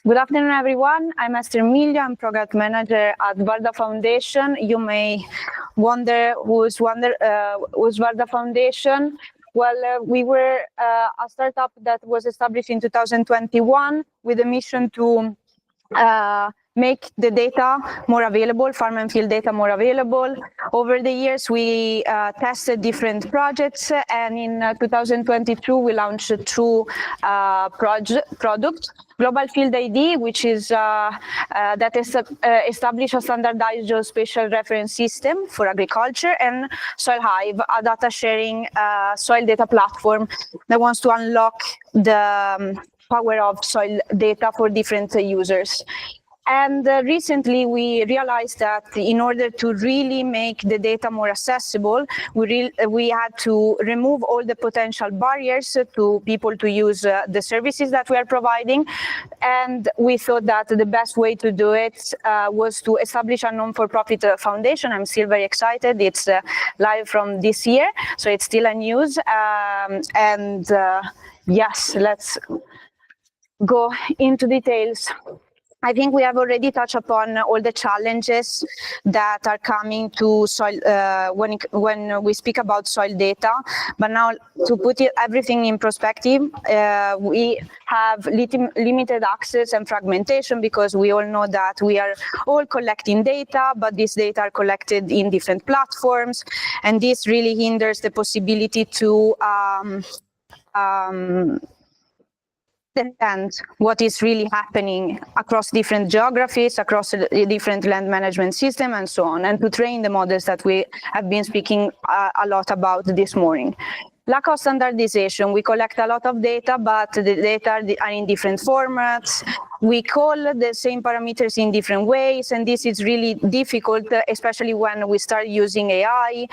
Good afternoon, everyone. I'm Ester Miglio. I'm Product Manager at Varda Foundation. You may wonder who's Varda Foundation. Well, we were a startup that was established in 2021 with a mission to make the data more available, farm and field data more available. Over the years, we tested different projects, and in 2022, we launched two products. Global Field ID, which is that established a standardized geospatial reference system for agriculture, and SoilHive, a data sharing soil data platform that wants to unlock the power of soil data for different users. And recently, we realized that in order to really make the data more accessible, we had to remove all the potential barriers to people to use the services that we are providing. And we thought that the best way to do it was to establish a non-for-profit foundation. I'm still very excited. It's live from this year, so it's still a news. Yes, let's go into details. I think we have already touched upon all the challenges that are coming to soil when we speak about soil data. But now, to put everything in perspective, we have limited access and fragmentation, because we all know that we are all collecting data, but these data are collected in different platforms, and this really hinders the possibility to understand what is really happening across different geographies, across different land management systems, and so on, and to train the models that we have been speaking a lot about this morning. Lack of standardization. We collect a lot of data, but the data are in different formats. We call the same parameters in different ways, and this is really difficult, especially when we start using AI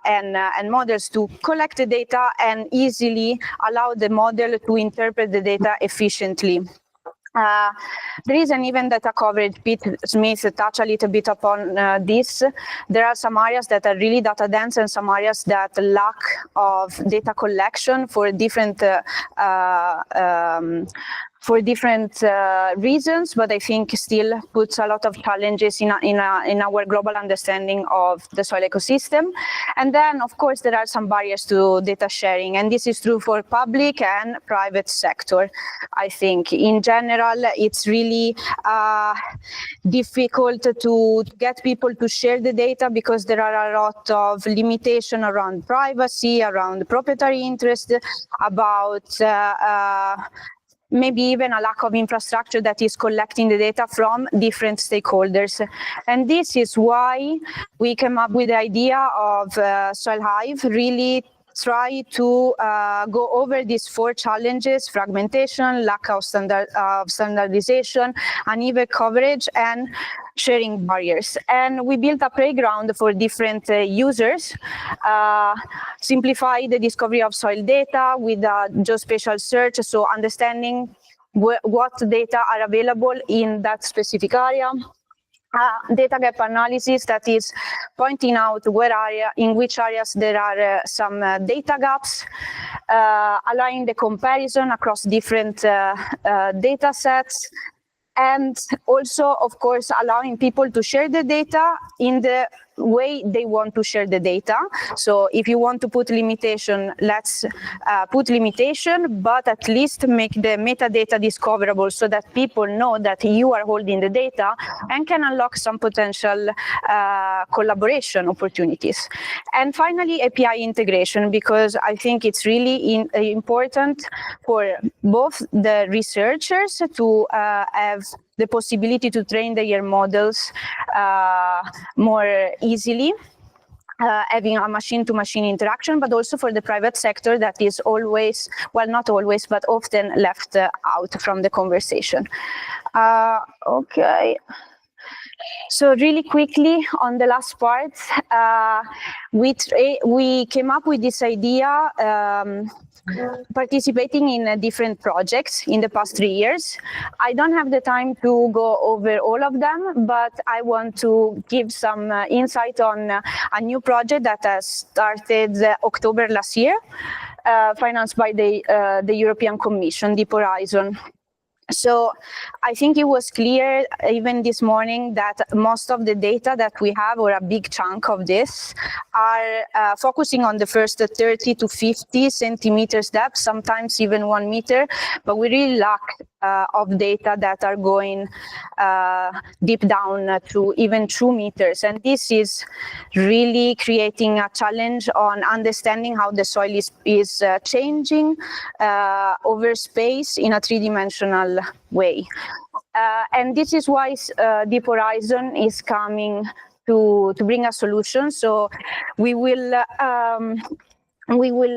and models to collect the data and easily allow the model to interpret the data efficiently. There is an even data coverage. Pete Smith touched a little bit upon this. There are some areas that are really data dense and some areas that lack of data collection for different reasons, but I think still puts a lot of challenges in our global understanding of the soil ecosystem. And then, of course, there are some barriers to data sharing, and this is true for public and private sector. I think in general, it's really difficult to get people to share the data, because there are a lot of limitations around privacy, around proprietary interest, about maybe even a lack of infrastructure that is collecting the data from different stakeholders. And this is why we came up with the idea of SoilHive, really try to go over these four challenges: fragmentation, lack of standardization, uneven coverage, and sharing barriers. And we built a playground for different users, simplify the discovery of soil data with a geospatial search, so understanding what data are available in that specific area. Data gap analysis, that is pointing out in which areas there are some data gaps, allowing the comparison across different data sets, and also, of course, allowing people to share the data in the way they want to share the data. So if you want to put limitation, let's put limitation, but at least make the metadata discoverable so that people know that you are holding the data and can unlock some potential collaboration opportunities. And finally, API integration, because I think it's really important for both the researchers to have the possibility to train their models more easily, having a machine-to-machine interaction, but also for the private sector that is always, well, not always, but often left out from the conversation. Okay. So really quickly on the last part, we came up with this idea participating in different projects in the past 3 years. I don't have the time to go over all of them, but I want to give some insight on a new project that has started October last year, financed by the European Commission, Deep Horizon. So I think it was clear even this morning that most of the data that we have, or a big chunk of this, are focusing on the first 30 to 50 centimeters depth, sometimes even 1 meter, but we really lack of data that are going deep down to even 2 meters. And this is really creating a challenge on understanding how the soil is changing over space in a three-dimensional way. And this is why Deep Horizon is coming to bring a solution. So we will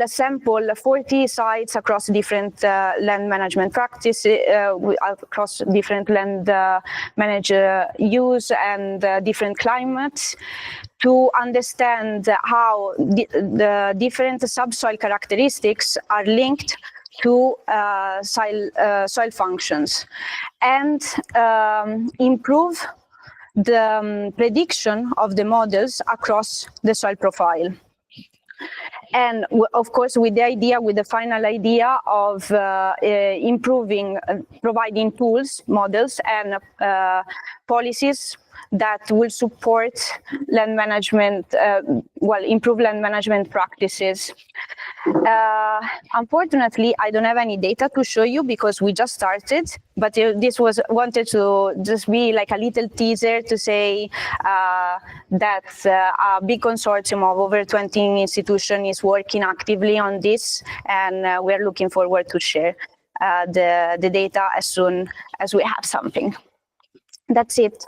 sample 40 sites across different land management practices, across different land use and different climates, to understand how the different subsoil characteristics are linked to soil functions, and improve the prediction of the models across the soil profile. And of course, with the final idea of improving, providing tools, models, and policies that will support land management, improve land management practices. Unfortunately, I don't have any data to show you because we just started, but this was wanted to just be like a little teaser to say that a big consortium of over 20 institutions is working actively on this, and we're looking forward to share the data as soon as we have something. That's it.